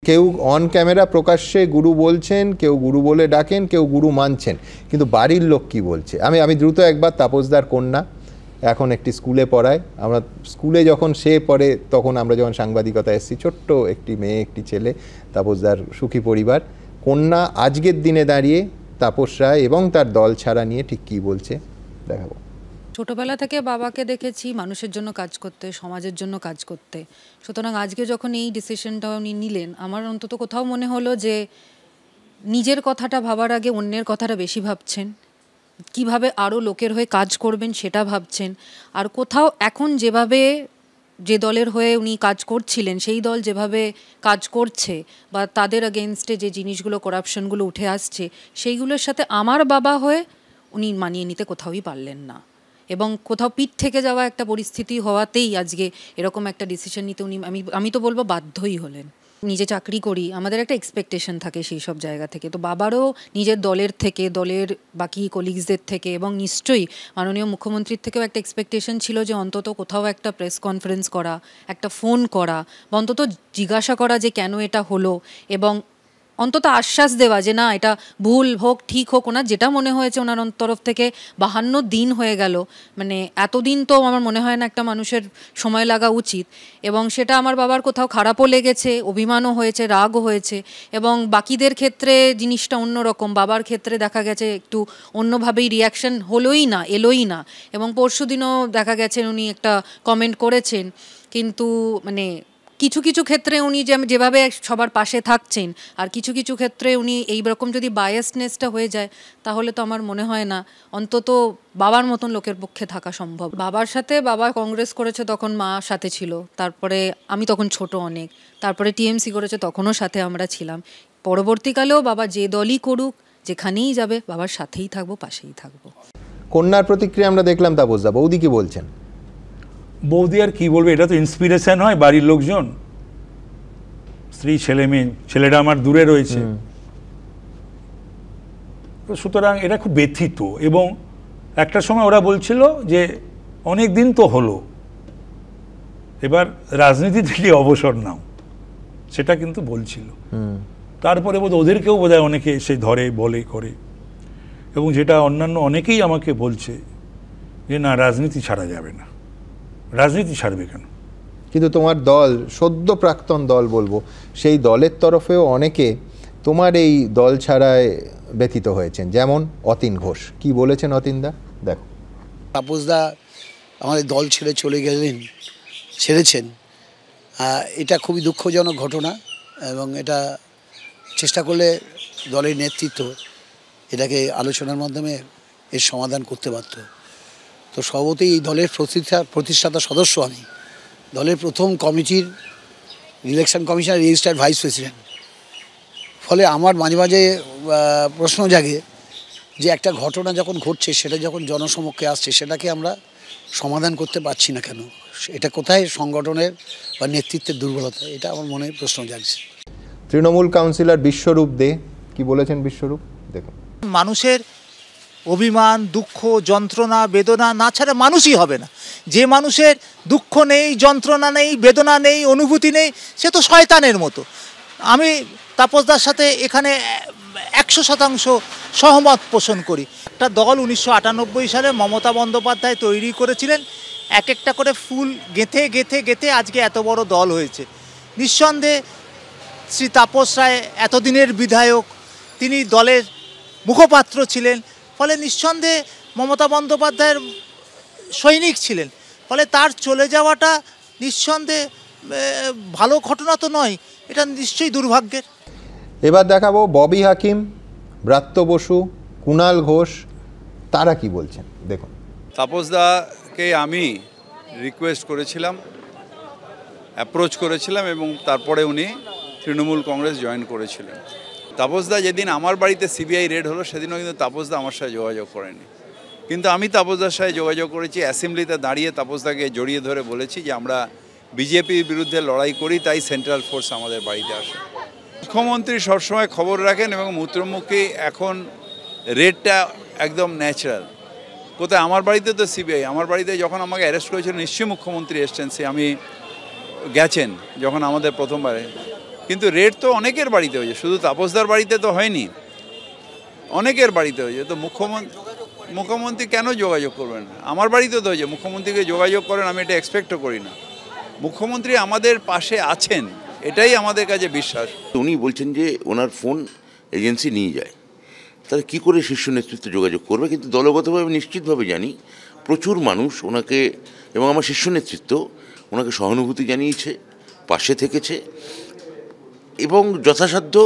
কেউ on camera প্রকাশ্যে গুরু বলছেন, কেউ গুরু বলে ডাকেন, কেউ গুরু মানছেন, কিন্তু বাড়ির লোক কি বলছে? আমি দ্রুত একবার তাপসদার কন্যা এখন একটি স্কুলে পড়ায়। আমরা স্কুলে যখন সে পড়ে তখন আমরা যখন সাংবাদিকতা এসেছি, ছোট্ট একটি মেয়ে একটি ছেলে, তাপসদার সুখী পরিবার। কন্যা আজকের দিনে দাঁড়িয়ে তাপস রায় এবং তার দল ছাড়া নিয়ে ঠিক কী বলছে দেখাবো। ছোটবেলা থেকে বাবাকে দেখেছি মানুষের জন্য কাজ করতে, সমাজের জন্য কাজ করতে। সুতরাং আজকে যখন এই ডিসিশনটা উনি নিলেন, আমার অন্তত কোথাও মনে হলো যে নিজের কথাটা ভাবার আগে অন্যের কথাটা বেশি ভাবছেন, কিভাবে আরও লোকের হয়ে কাজ করবেন সেটা ভাবছেন। আর কোথাও এখন যেভাবে যে দলের হয়ে উনি কাজ করছিলেন সেই দল যেভাবে কাজ করছে বা তাদের এগেনস্টে যে জিনিসগুলো করাপশনগুলো উঠে আসছে সেইগুলোর সাথে আমার বাবা হয়ে উনি মানিয়ে নিতে কোথাওই পারলেন না, এবং কোথাও পিঠ থেকে যাওয়া একটা পরিস্থিতি হওয়াতেই আজকে এরকম একটা ডিসিশন নিতে উনি আমি তো বলবো বাধ্যই হলেন। নিজে চাকরি করি, আমাদের একটা এক্সপেকটেশন থাকে সেই সব জায়গা থেকে। তো বাবারও নিজের দলের থেকে, দলের বাকি কলিগসদের থেকে এবং নিশ্চয়ই মাননীয় মুখ্যমন্ত্রীর থেকেও একটা এক্সপেকটেশন ছিল যে অন্তত কোথাও একটা প্রেস কনফারেন্স করা, একটা ফোন করা বা অন্তত জিজ্ঞাসা করা যে কেন এটা হলো, এবং অন্তত আশ্বাস দেওয়া যে না এটা ভুল হোক ঠিক হোক, ওনার যেটা মনে হয়েছে ওনার তরফ থেকে 52 দিন হয়ে গেল, মানে এতদিন তো আমার মনে হয় না একটা মানুষের সময় লাগা উচিত, এবং সেটা আমার বাবার কোথাও খারাপও লেগেছে, অভিমানও হয়েছে, রাগও হয়েছে। এবং বাকিদের ক্ষেত্রে জিনিসটা অন্যরকম, বাবার ক্ষেত্রে দেখা গেছে একটু অন্যভাবেই রিয়াকশন এলোই না। এবং পরশুদিনও দেখা গেছে উনি একটা কমেন্ট করেছেন, কিন্তু মানে কিছু কিছু ক্ষেত্রে উনি যেভাবে সবার পাশে থাকছেন আর কিছু কিছু ক্ষেত্রে উনি এইরকম যদি বায়াসনেসটা হয়ে যায় তাহলে তো আমার মনে হয় না অন্তত বাবার মতন লোকের পক্ষে থাকা সম্ভব। বাবার সাথে বাবা কংগ্রেস করেছে তখন মা সাথে ছিল, তারপরে আমি তখন ছোট অনেক, তারপরে টিএমসি করেছে তখনও সাথে আমরা ছিলাম। পরবর্তীকালেও বাবা যে দলই করুক, যেখানেই যাবে বাবার সাথেই থাকবো, পাশেই থাকবো। কন্যার প্রতিক্রিয়া আমরা দেখলাম। তাপসদা, বৌদি কি বলছেন? বৌদি আর কি বলবে, এটা তো ইন্সপিরেশন হয় বাড়ির লোকজন, স্ত্রী ছেলে মেয়ে, ছেলেটা আমার দূরে রয়েছে, সুতরাং এটা খুব ব্যথিত। এবং একটা সময় ওরা বলছিল যে অনেক দিন তো হলো, এবার রাজনীতি থেকে অবসর নাও, সেটা কিন্তু বলছিল। তারপরে বোধ ওদেরকেও বোধ হয় অনেকে এসে ধরে বলে করে, এবং যেটা অন্যান্য অনেকেই আমাকে বলছে যে না রাজনীতি ছাড়া যাবে না। রাজনীতি ছাড়বে কেন? কিন্তু তোমার দল, সদ্য প্রাক্তন দল বলবো, সেই দলের তরফেও অনেকে তোমার এই দল ছাড়ায় ব্যথিত হয়েছেন, যেমন অতীন ঘোষ। কি বলেছেন অতীনদা, দেখো। তাপসদা আমাদের দল ছেড়ে চলে ছেড়েছেন, এটা খুবই দুঃখজনক ঘটনা, এবং এটা চেষ্টা করলে দলের নেতৃত্ব এটাকে আলোচনার মাধ্যমে এর সমাধান করতে পারত। তো সর্বতই এই দলের প্রতিষ্ঠাতা সদস্য আমি, দলের প্রথম কমিটির election commissioner, registered vice president. ফলে আমার মাঝে মাঝে প্রশ্ন জাগে যে একটা ঘটনা যখন ঘটছে, সেটা যখন জনসমক্ষে আসছে, সেটাকে আমরা সমাধান করতে পারছি না কেন? এটা কোথায় সংগঠনের বা নেতৃত্বের দুর্বলতা? এটা আমার মনে প্রশ্ন জাগছে। তৃণমূল কাউন্সিলর বিশ্বরূপ দে কি বলেছেন? বিশ্বরূপ, দেখুন। মানুষের অভিমান, দুঃখ, যন্ত্রণা, বেদনা না ছাড়া মানুষই হবে না। যে মানুষের দুঃখ নেই, যন্ত্রণা নেই, বেদনা নেই, অনুভূতি নেই, সে তো শয়তানের মতো। আমি তাপসদার সাথে এখানে 100% সহমত পোষণ করি। একটা দল 1998 সালে মমতা বন্দ্যোপাধ্যায় তৈরি করেছিলেন, এক একটা করে ফুল গেঁথে গেঁথে গেঁথে আজকে এত বড় দল হয়েছে। নিঃসন্দেহে শ্রী তাপস রায় এতদিনের বিধায়ক, তিনি দলের মুখপাত্র ছিলেন, ফলে নিঃসন্দেহে মমতা বন্দ্যোপাধ্যায়ের সৈনিক ছিলেন। ফলে তার চলে যাওয়াটা নিঃসন্দেহে ভালো ঘটনা তো নয়, এটা নিশ্চয়ই দুর্ভাগ্যের। এবার দেখাবো ববি হাকিম, ব্রাত্য বসু, কুণাল ঘোষ, তারা কি বলছেন, দেখুন। তাপসদাকে আমি রিকোয়েস্ট করেছিলাম, অ্যাপ্রোচ করেছিলাম, এবং তারপরে উনি তৃণমূল কংগ্রেস জয়েন করেছিলেন। তাপসদা যেদিন আমার বাড়িতে সিবিআই রেড হলো, সেদিনও কিন্তু তাপসদা আমার সাথে যোগাযোগ করেনি, কিন্তু আমি তাপসদার সাথে যোগাযোগ করেছি। অ্যাসেম্বলিতে দাঁড়িয়ে তাপসদাকে জড়িয়ে ধরে বলেছি যে আমরা বিজেপির বিরুদ্ধে লড়াই করি, তাই সেন্ট্রাল ফোর্স আমাদের বাড়িতে আসে। মুখ্যমন্ত্রী সবসময় খবর রাখেন, এবং মুদ্রমুখী এখন রেডটা একদম ন্যাচারাল। কোথায়? আমার বাড়িতে তো সিবিআই, আমার বাড়িতে যখন আমাকে অ্যারেস্ট করেছিল নিশ্চয়ই মুখ্যমন্ত্রী এসছেন, সে আমি গেছেন যখন আমাদের প্রথমবারে কিন্তু রেড তো অনেকের বাড়িতে হয়েছে, শুধু তাপসদার বাড়িতে তো হয়নি, অনেকের বাড়িতে হয়েছে। তো মুখ্যমন্ত্রী কেন যোগাযোগ করবেন? আমার বাড়িতে তো হয়েছে, মুখ্যমন্ত্রীকে যোগাযোগ করেন আমি এটা এক্সপেক্টও করি না। মুখ্যমন্ত্রী আমাদের পাশে আছেন, এটাই আমাদের কাছে বিশ্বাস। উনি বলছেন যে ওনার ফোন এজেন্সি নিয়ে যায়, তাহলে কী করে শীর্ষ নেতৃত্ব যোগাযোগ করবে? কিন্তু দলগতভাবে নিশ্চিতভাবে জানি প্রচুর মানুষ ওনাকে এবং আমার শীর্ষ নেতৃত্ব ওনাকে সহানুভূতি জানিয়েছে, পাশে থেকেছে এবং যথাসাধ্য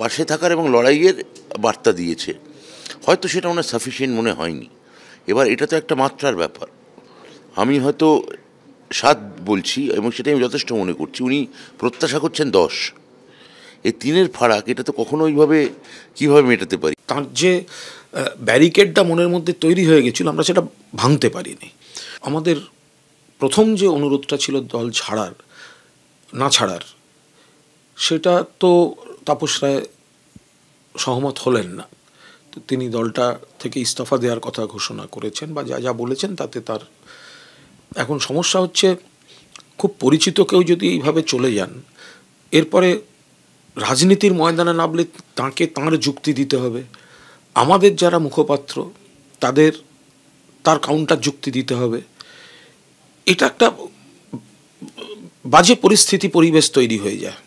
পাশে থাকার এবং লড়াইয়ের বার্তা দিয়েছে। হয়তো সেটা ওনার সাফিসিয়েন্ট মনে হয়নি। এবার এটা তো একটা মাত্রার ব্যাপার। আমি হয়তো 7 বলছি এবং সেটাই আমি যথেষ্ট মনে করছি। উনি প্রত্যাশা করছেন 10। এই 3-এর ফারাক, এটা তো কখনো ওইভাবে কীভাবে মেটাতে পারি? তার যে ব্যারিকেডটা মনের মধ্যে তৈরি হয়ে গেছিল, আমরা সেটা ভাঙতে পারিনি। আমাদের প্রথম যে অনুরোধটা ছিল দল ছাড়ার না ছাড়ার, সেটা তো তাপস রায় সহমত হলেন না। তো তিনি দলটা থেকে ইস্তফা দেওয়ার কথা ঘোষণা করেছেন বা যা যা বলেছেন তাতে তার এখন সমস্যা হচ্ছে, খুব পরিচিত কেউ যদি এইভাবে চলে যান, এরপরে রাজনীতির ময়দানে নামলে তাঁকে তাঁর যুক্তি দিতে হবে। আমাদের যারা মুখপাত্র তার কাউন্টার যুক্তি দিতে হবে। এটা একটা বাজে পরিবেশ তৈরি হয়ে যায়।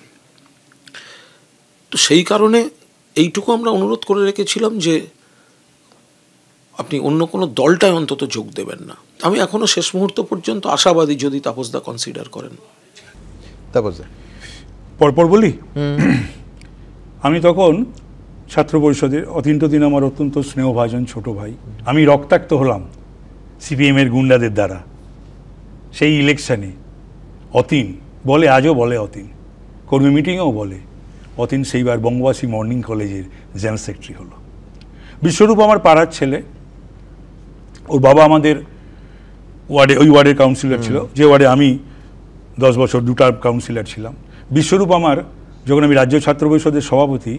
তো সেই কারণে এইটুকু আমরা অনুরোধ করে রেখেছিলাম যে আপনি অন্য কোনো দলটায় অন্তত যোগ দেবেন না। আমি এখনো শেষ মুহূর্ত পর্যন্ত আশাবাদী যদি তাপসদা কনসিডার করেন। তাপসদা পরপর বলি। আমি তখন ছাত্র পরিষদের, অতীন আমার অত্যন্ত স্নেহভাজন ছোট ভাই। আমি রক্তাক্ত হলাম সিপিএমের গুন্ডাদের দ্বারা। সেই ইলেকশানে অতীন বলে, আজও বলে অতীন, কর্মী মিটিংয়েও বলে, অতীন সেইবার বঙ্গবাসী মর্নিং কলেজের জেনারেল সেক্রেটারি হলো। বিশ্বরূপ আমার পাড়ার ছেলে, ওর বাবা আমাদের ওই ওয়ার্ডের কাউন্সিলর ছিল, যে ওয়ার্ডে আমি 10 বছর 2 টার্ম কাউন্সিলর ছিলাম। বিশ্বরূপ আমার, যখন আমি রাজ্য ছাত্র পরিষদের সভাপতি,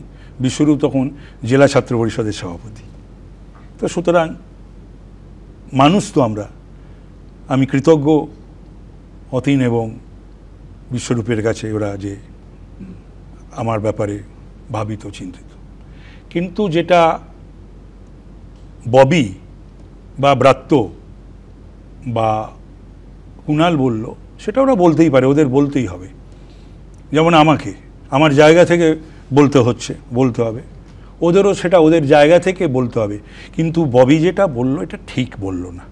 বিশ্বরূপ তখন জেলা ছাত্র পরিষদের সভাপতি। তো সুতরাং মানুষ তো আমি কৃতজ্ঞ অতীন এবং বিশ্বরূপের কাছে, ওরা যে আমার ব্যাপারে ভাবিত চিন্তিত। কিন্তু যেটা ববি বা ব্রাত্য বা কুণাল বলল, সেটা ওরা বলতেই পারে, ওদের বলতেই হবে। যেমন আমাকে আমার জায়গা থেকে বলতে হবে, ওদেরও সেটা ওদের জায়গা থেকে বলতে হবে। কিন্তু ববি যেটা বলল, এটা ঠিক বলল না।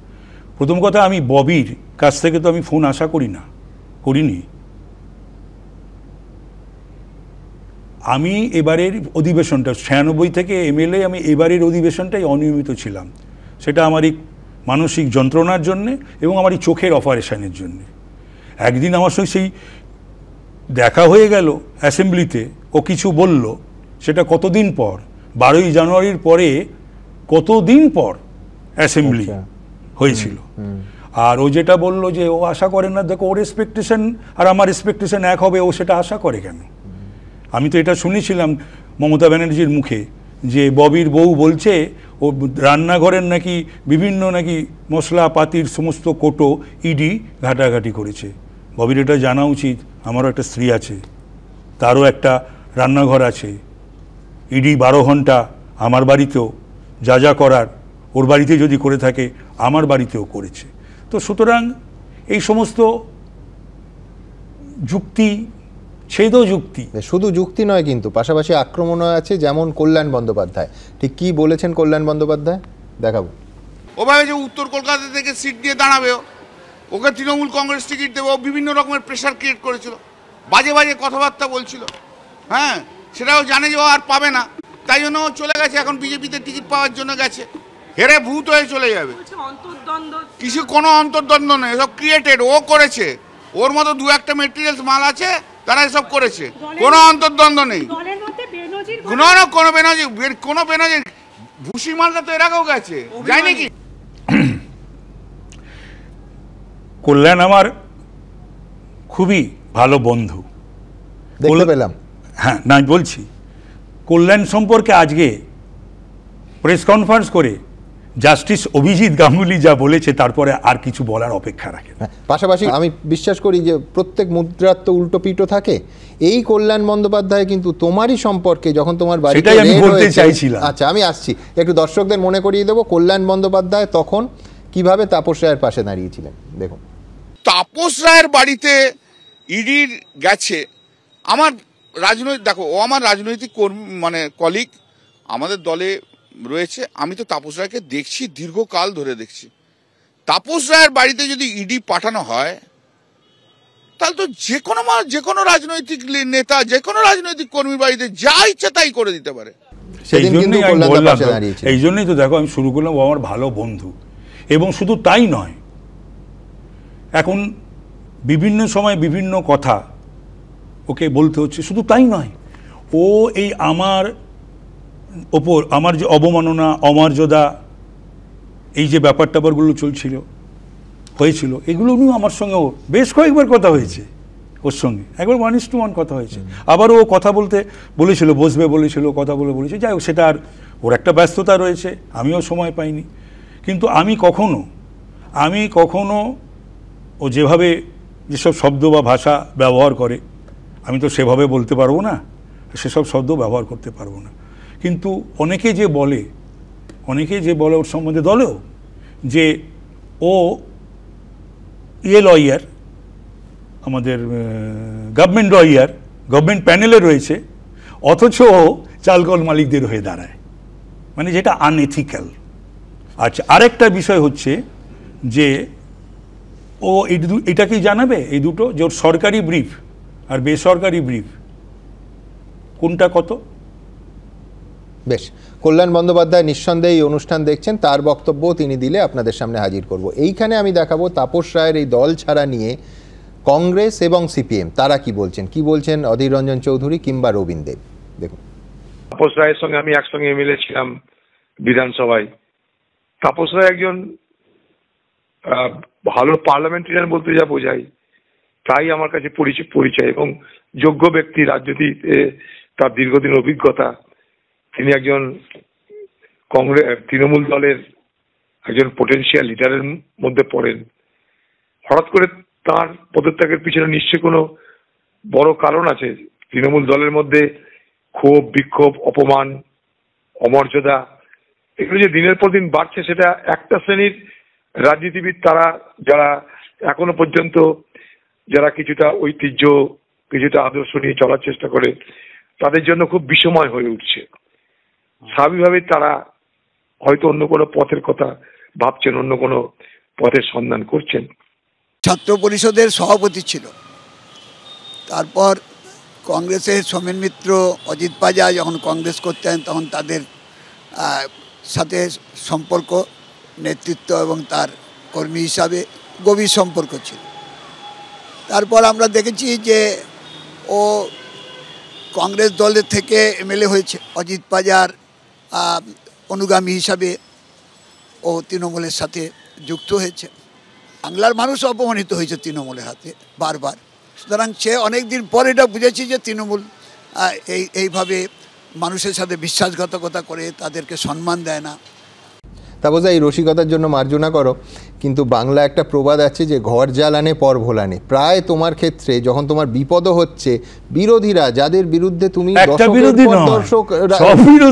প্রথম কথা, আমি ববির কাছ থেকে তো আমি ফোন আশা করিনি। আমি এবারের অধিবেশনটা 96 থেকে এমএলএ, আমি এবারের অধিবেশনটাই অনিয়মিত ছিলাম। সেটা আমারই মানসিক যন্ত্রণার জন্যে এবং আমারই চোখের অপারেশনের জন্যে। একদিন আমার সঙ্গে সেই দেখা হয়ে গেল অ্যাসেম্বলিতে, ও কিছু বলল, সেটা কতদিন পর, 12ই জানুয়ারির পরে কতদিন পর অ্যাসেম্বলি হয়েছিল। আর ও যেটা বলল যে ও আশা করে না, দেখো ওর এক্সপেকটেশন আর আমার এক্সপেকটেশন এক হবে, ও সেটা আশা করে কেন? আমি তো এটা শুনেছিলাম মমতা ব্যানার্জির মুখে যে ববির বউ বলছে ও রান্নাঘরের নাকি বিভিন্ন মশলাপাতির সমস্ত কোটো ইডি ঘাটাঘাটি করেছে। ববির এটা জানা উচিত, আমারও একটা স্ত্রী আছে, তারও একটা রান্নাঘর আছে। ইডি 12 ঘন্টা আমার বাড়িতেও যা করার ওর বাড়িতে যদি করে থাকে, আমার বাড়িতেও করেছে। তো সুতরাং এই সমস্ত যুক্তি, যুক্তি শুধু যুক্তি নয়, কিন্তু পাশাপাশি আক্রমণও আছে। যেমন কল্যাণ বন্দ্যোপাধ্যায়, ঠিক কি বলেছেন কল্যাণ বন্দ্যোপাধ্যায়, দেখাবো। ও ভাবে যে উত্তর কলকাতা থেকে সিট দিয়ে দাঁড়াবে, ওকে তৃণমূল কংগ্রেস টিকিট দেবে, ও বিভিন্ন রকমের প্রেশার ক্রিয়েট করেছিল, বাজে কথাবার্তা বলছিল। হ্যাঁ, সেটাও জানে যে ও আর পাবে না, তাই জন্য ও চলে গেছে। এখন বিজেপিতে টিকিট পাওয়ার জন্য গেছে, হেরে ভূত হয়ে চলে যাবে। কিছু কোনো অন্তর্দ্বন্দ্ব নেই, এসব ক্রিয়েটেড, ও করেছে। ওর মতো 2-1টা মেটেরিয়ালস মাল আছে, তারা এসব করেছে। কোনো অন্তর্দ্বন্দ্ব নেই, কোনো বেনজির ভুসি মালটা তো এর আগেও গেছে, যায় নাকি? কল্যাণ আমার খুবই ভালো বন্ধু, দেখতে পেলাম। হ্যাঁ, না বলছি, কল্যাণ সম্পর্কে আজকে প্রেস কনফারেন্স করে জাস্টিস অভিজিৎ গাঙ্গুলি যা বলেছে তারপরে আর কিছু বলার অপেক্ষা রাখে না। পাশাপাশি আমি বিশ্বাস করি যে প্রত্যেক মুদ্রার তো উল্টো পিঠো থাকে। এই কল্যাণ বন্দ্যোপাধ্যায় কিন্তু তোমারই সম্পর্কে যখন তোমার বাড়িতে সেটাই আমি রেড বলতে হয়েছে- চাইছিলাম। আচ্ছা, আমি আসছি, একটু দর্শকদের মনে করিয়ে দেবো কল্যাণ বন্দ্যোপাধ্যায় তখন কিভাবে তাপস রায়ের পাশে দাঁড়িয়েছিলেন। দেখুন, তাপস রায়ের বাড়িতে ইডির গেছে। আমার রাজনৈতিক, দেখো ও আমার রাজনৈতিক কর্মী, মানে কলিগ, আমাদের দলে রয়েছে। আমি তো তাপস রায়কে দেখছি, দীর্ঘকাল ধরে দেখছি। তাপস রায়ের বাড়িতে যদি ইডি পাঠানো হয় তাহলে তো যে কোনো রাজনৈতিক নেতা, যে কোনো রাজনৈতিক কর্মীর বাড়িতে যা ইচ্ছা তাই করে দিতে পারে। সেই সেদিন কিন্তু জন্যই আমি কল্যাণদার বললাম, পাশে দাঁড়িয়েছিলেন। এই জন্যই তো দেখো আমি শুরু করলাম, ও আমার ভালো বন্ধু। এবং শুধু তাই নয়, এখন বিভিন্ন সময় বিভিন্ন কথা ওকে বলতে হচ্ছে, শুধু তাই নয়, ও এই আমার ওপর আমার যে অবমাননা, অমর্যাদা, এই যে ব্যাপার ট্যাপারগুলো হয়েছিল, এগুলো নিয়েও আমার সঙ্গেও বেশ কয়েকবার কথা হয়েছে। ওর সঙ্গে একবার 1:1 কথা হয়েছে। আবারও ও কথা বলেছিল, বসবে বলেছিল, কথা বলেছে। যাই হোক, সেটা আর ওর একটা ব্যস্ততা রয়েছে, আমিও সময় পাইনি। কিন্তু আমি কখনো ও যেভাবে যেসব শব্দ বা ভাষা ব্যবহার করে, আমি তো সেভাবে বলতে পারবো না, সেসব শব্দ ব্যবহার করতে পারবো না। কিন্তু অনেকে যে বলে ওর সম্বন্ধে দলেও, যে ও লয়ার, আমাদের গভর্নমেন্ট লয়ার, গভর্নমেন্ট প্যানেলে রয়েছে, অথচ ও চালকল মালিকদের হয়ে দাঁড়ায়, মানে যেটা আনএথিক্যাল। আচ্ছা, আরেকটা বিষয় হচ্ছে যে ও এটা কি জানাবে, এই দুটো, যে ওর সরকারি ব্রিফ আর বেসরকারি ব্রিফ কোনটা কত? বেশ, কল্যাণ বন্দ্যোপাধ্যায় নিঃসন্দেহে এই অনুষ্ঠান দেখছেন, তার বক্তব্য তিনি দিলে আপনাদের সামনে হাজির করব। এইখানে আমি দেখাবো তাপস রায়ের এই দল ছাড়া নিয়ে কংগ্রেস এবং সিপিএম তারা কি বলছেন অধীর রঞ্জন চৌধুরী কিংবা রবীন দেব। দেখুন, তাপস রায়ের সঙ্গে আমি একসঙ্গে এমএলএ ছিলাম বিধানসভায়। তাপস রায় একজন ভালো পার্লামেন্টারিয়ান বলতে যা বোঝায় তাই আমার কাছে পরিচয়, এবং যোগ্য ব্যক্তি, রাজনীতিতে তার দীর্ঘদিন অভিজ্ঞতা। তিনি একজন তৃণমূল দলের একজন পোটেনশিয়াল লিডারের মধ্যে পড়েন। হঠাৎ করে তার পদত্যাগের পিছনে নিশ্চয়ই কোনো বড় কারণ আছে। তৃণমূল দলের মধ্যে ক্ষোভ, বিক্ষোভ, অপমান, অমর্যাদা, এগুলো যে দিনের পর দিন বাড়ছে, সেটা একটা শ্রেণীর রাজনীতিবিদ, তারা যারা এখনো পর্যন্ত যারা কিছুটা ঐতিহ্য, কিছুটা আদর্শ নিয়ে চলার চেষ্টা করে, তাদের জন্য খুব বিষময় হয়ে উঠছে। স্বাভাবিকভাবেই তারা হয়তো অন্য কোনো পথের কথা ভাবছেন, অন্য কোনো পথের সন্ধান করছেন। ছাত্র পরিষদের সভাপতি ছিল, তারপর কংগ্রেসের সোমেন মিত্র, অজিত পাজা যখন কংগ্রেস করতেন তখন তাদের সাথে সম্পর্ক, নেতৃত্ব এবং তার কর্মী হিসাবে গভীর সম্পর্ক ছিল। তারপর আমরা দেখেছি যে ও কংগ্রেস দলের থেকে এমএলএ হয়েছে, অজিত পাজার অনুগামী হিসাবে ও তৃণমূলের সাথে যুক্ত হয়েছে। বাংলার মানুষ অপমানিত হয়েছে তৃণমূলের হাতে বারবার। সুতরাং সে অনেক দিন পর এটা বুঝেছি যে তৃণমূল এইভাবে মানুষের সাথে বিশ্বাসঘাতকতা করে, তাদেরকে সম্মান দেয় না। তাপস এই রসিকতার জন্য মার্জনা করো, কিন্তু বাংলা একটা প্রবাদ আছে যে ঘর জ্বালানে পর ভোলানে। প্রায় তোমার ক্ষেত্রে যখন তোমার বিপদ হচ্ছে, বিরোধীরা যাদের বিরুদ্ধে তুমি দর্শক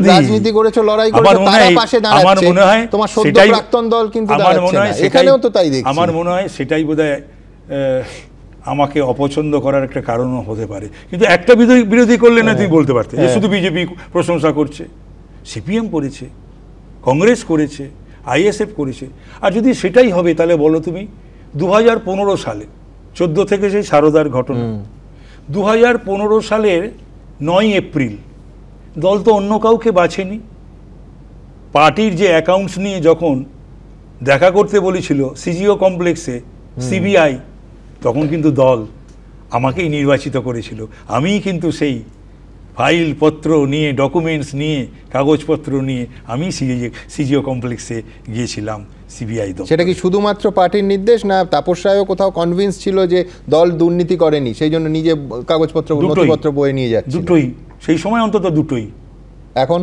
রাজনীতি করেছো, লড়াই করেছো, তারা পাশে দাঁড়াচ্ছে। তোমার সদ্য প্রাক্তন দল কিন্তু দাঁড়াচ্ছে না। এখানেও তো তাই দেখছি। আমার মনে হয় সেটাই বোধহয় আমাকে অপছন্দ করার একটা কারণও হতে পারে। কিন্তু একটা বিরোধী করলে না, তুমি বলতে পারতে যে শুধু বিজেপি প্রশংসা করছে। সিপিএম করেছে, কংগ্রেস করেছে, আইএসএফ করেছে। আর যদি সেটাই হবে তাহলে বলো তুমি 2015 সালে 14 থেকে সেই সারদার ঘটনা, 2015 সালের 9 এপ্রিল দল তো অন্য কাউকে বাছেনি। পার্টির যে অ্যাকাউন্টস নিয়ে যখন দেখা করতে বলেছিল সিজিও কমপ্লেক্সে সিবিআই, তখন কিন্তু দল আমাকেই নির্বাচিত করেছিল। আমিই কিন্তু সেই ফাইলপত্র নিয়ে, ডকুমেন্টস নিয়ে, কাগজপত্র নিয়ে আমি সিজিও কমপ্লেক্সে গিয়েছিলাম সিবিআই দল। সেটা কি শুধুমাত্র পার্টির নির্দেশ, না তাপস রায়ও কোথাও কনভিন্স ছিল যে দল দুর্নীতি করেনি, সেই জন্য নিজে কাগজপত্র নথিপত্র বয়ে নিয়ে যাচ্ছে? দুটোই, সেই সময় অন্তত দুটোই। এখন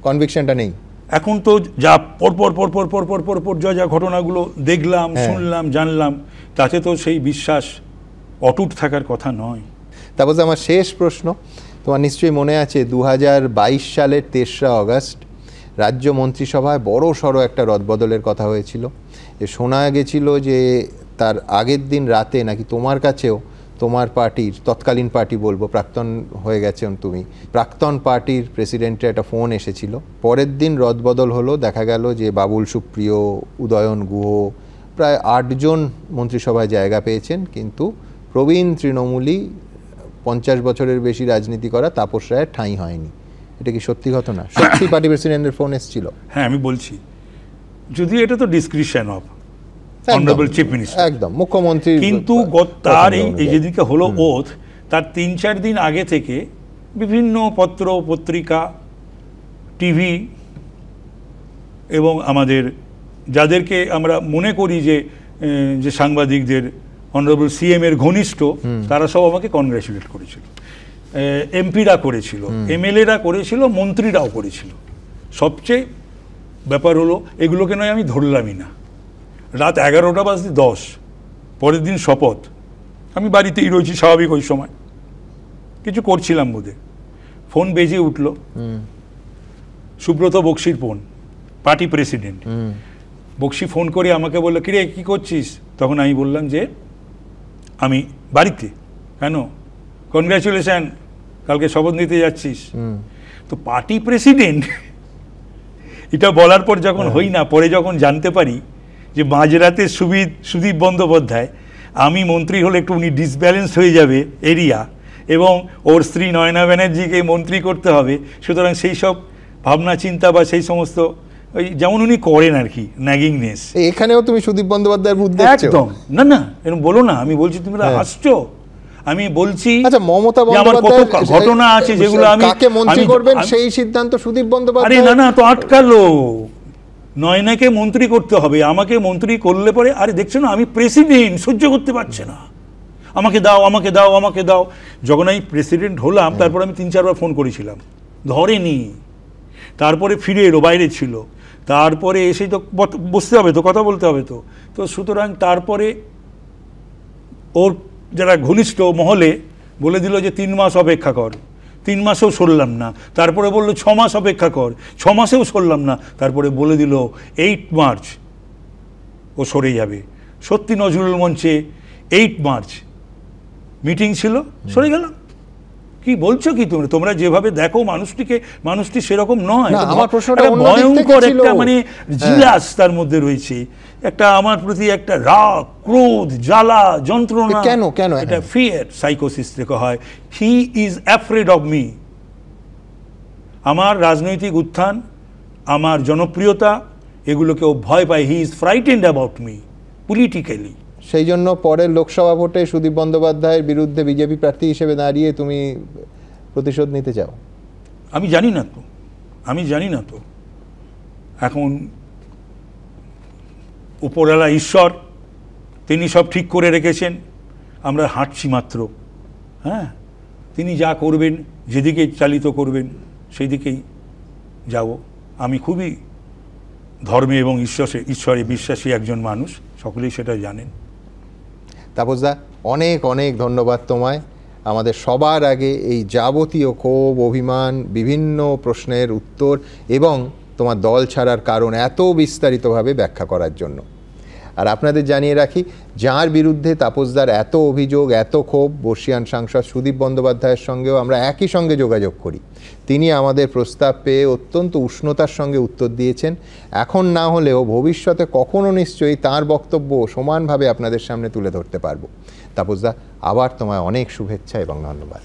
কনভিকশনটা নেই। এখন তো যা পরপর যা ঘটনাগুলো দেখলাম, শুনলাম, জানলাম, তাতে তো সেই বিশ্বাস অটুট থাকার কথা নয়। তারপর আমার শেষ প্রশ্ন, তোমার নিশ্চয়ই মনে আছে 2022 সালের 3রা অগস্ট রাজ্য মন্ত্রিসভায় বড় সড়ো একটা রদবদলের কথা হয়েছিল। শোনা গেছিল যে তার আগের দিন রাতে নাকি তোমার কাছেও তোমার পার্টির, তৎকালীন পার্টি বলবো, প্রাক্তন হয়ে গেছেন তুমি, প্রাক্তন পার্টির প্রেসিডেন্টের একটা ফোন এসেছিল। পরের দিন রদবদল হলো, দেখা গেল যে বাবুল সুপ্রিয়, উদয়ন গুহ, প্রায় 8 জন মন্ত্রিসভায় জায়গা পেয়েছেন, কিন্তু প্রবীণ তৃণমূলী 50 বছরের বেশি রাজনীতি করা তাপস রায়ের ঠাঁই হয়নি। এটা কি সত্যি ঘটনা? সত্যি পার্টি প্রেসিডেন্টের ফোন এসেছিল? হ্যাঁ, আমি বলছি, যদি এটা তো description of honourable chief minister, একদম মুখ্যমন্ত্রী, কিন্তু তার এই যেদিকে হলো ওথ, তার 3-4 দিন আগে থেকে বিভিন্ন পত্র পত্রিকা, টিভি এবং আমাদের যাদেরকে আমরা মনে করি যে সাংবাদিকদের অনারেবল সিএম এর ঘনিষ্ঠ, তারা সব আমাকে কনগ্রাচুলেট করেছিল। এমপিরা করেছিল, এমএলএরা করেছিল, মন্ত্রীরাও করেছিল। সবচেয়ে ব্যাপার হলো, এগুলোকে নয় আমি ধরলামই না। রাত 11:10 পরের দিন শপথ, আমি বাড়িতেই রয়েছি স্বাভাবিক, ওই সময় কিছু করছিলাম বোধে, ফোন বেজে উঠল, সুব্রত বক্সির phone, party president. Bakshi phone করে আমাকে বললো, কিরে কি করছিস? তখন আমি বললাম যে আমি বাড়িতে। কেন? কনগ্রাচুলেশন, কালকে শপথ নিতে যাচ্ছিস। তো পার্টি প্রেসিডেন্ট এটা বলার পর যখন হই না, পরে যখন জানতে পারি যে মাঝরাতে সুদীপ বন্দ্যোপাধ্যায়, আমি মন্ত্রী হলে একটু উনি ডিসব্যালেন্স হয়ে যাবে এরিয়া, এবং ওর স্ত্রী নয়না ব্যানার্জিকে মন্ত্রী করতে হবে, সুতরাং সেই সব ভাবনা চিন্তা বা সেই সমস্ত ওই যেমন উনি করেন আর কি, ন্যাগিংনেস। এখানেও তুমি সুদীপ বন্দ্যোপাধ্যায়ের ভূত দেখছো? একদম না, না এরকম বলো না। আমি বলছি তুমি হাসছো, আমি বলছি আচ্ছা মমতা বন্দ্যোপাধ্যায় ঘটনা আছে যেগুলো আমি কাকে মন্ত্রী করবেন সেই সিদ্ধান্ত সুদীপ বন্দ্যোপাধ্যায়। আরে না না, তো আটকালো, নয়নাকে মন্ত্রী করতে হবে, আমাকে মন্ত্রী করলে পরে, আরে দেখছো না আমি প্রেসিডেন্ট, সহ্য করতে পারছে না, আমাকে দাও আমাকে দাও আমাকে দাও। যখন আমি প্রেসিডেন্ট হলাম, তারপর আমি 3-4 বার ফোন করেছিলাম, ধরেনি। তারপরে ফিরে এলো, বাইরে ছিল, তারপরে এসেই তো বসতে হবে, তো কথা বলতে হবে, তো সুতরাং তারপরে ওর যারা ঘনিষ্ঠ মহলে বলে দিল যে 3 মাস অপেক্ষা কর। 3 মাসেও সরলাম না। তারপরে বললো 6 মাস অপেক্ষা কর, 6 মাসেও সরলাম না। তারপরে বলে দিল 8 মার্চ ও সরে যাবে। সত্যি নজরুল মঞ্চে 8 মার্চ মিটিং ছিল, সরে গেলাম। কি বলছো কি তোমরা যেভাবে দেখো মানুষটিকে, মানুষটি সেরকম নয়। আমার প্রশ্নটা ভয়ঙ্কর একটা মানে জিলাস তার মধ্যে রয়েছে, একটা আমার প্রতি একটা রাগ, ক্রোধ, জ্বালা, যন্ত্রণা। কেন কেন এটা ফিয়ার সাইকোসিস থেকে হয়। He is afraid of me. আমার রাজনৈতিক উত্থান, আমার জনপ্রিয়তা, এগুলোকে ও ভয় পায়। He is frightened about me politically. সেই জন্য পরের লোকসভা ভোটে সুদীপ বন্দ্যোপাধ্যায়ের বিরুদ্ধে বিজেপি প্রার্থী হিসেবে দাঁড়িয়ে তুমি প্রতিশোধ নিতে চাও? আমি জানি না তো, আমি জানি না তো। এখন উপরওয়ালা ঈশ্বর, তিনি সব ঠিক করে রেখেছেন, আমরা হাঁটছি মাত্র। হ্যাঁ, তিনি যা করবেন, যেদিকে চালিত করবেন, সেই দিকেই যাব। আমি খুবই ধর্মে এবং ঈশ্বরে বিশ্বাসী একজন মানুষ, সকলেই সেটা জানেন। তাপসদা, অনেক অনেক ধন্যবাদ তোমায় আমাদের সবার আগে এই যাবতীয় ক্ষোভ, অভিমান, বিভিন্ন প্রশ্নের উত্তর এবং তোমার দল ছাড়ার কারণ এত বিস্তারিতভাবে ব্যাখ্যা করার জন্য। আর আপনাদের জানিয়ে রাখি, যার বিরুদ্ধে তাপসদার এত অভিযোগ, এত ক্ষোভ, বর্ষীয়ান সাংসদ সুদীপ বন্দ্যোপাধ্যায়ের সঙ্গেও আমরা একই সঙ্গে যোগাযোগ করি। তিনি আমাদের প্রস্তাব পেয়ে অত্যন্ত উষ্ণতার সঙ্গে উত্তর দিয়েছেন। এখন না হলেও ভবিষ্যতে কখনো নিশ্চয়ই তার বক্তব্য সমানভাবে আপনাদের সামনে তুলে ধরতে পারবো। তাপসদা, আবার তোমায় অনেক শুভেচ্ছা এবং ধন্যবাদ।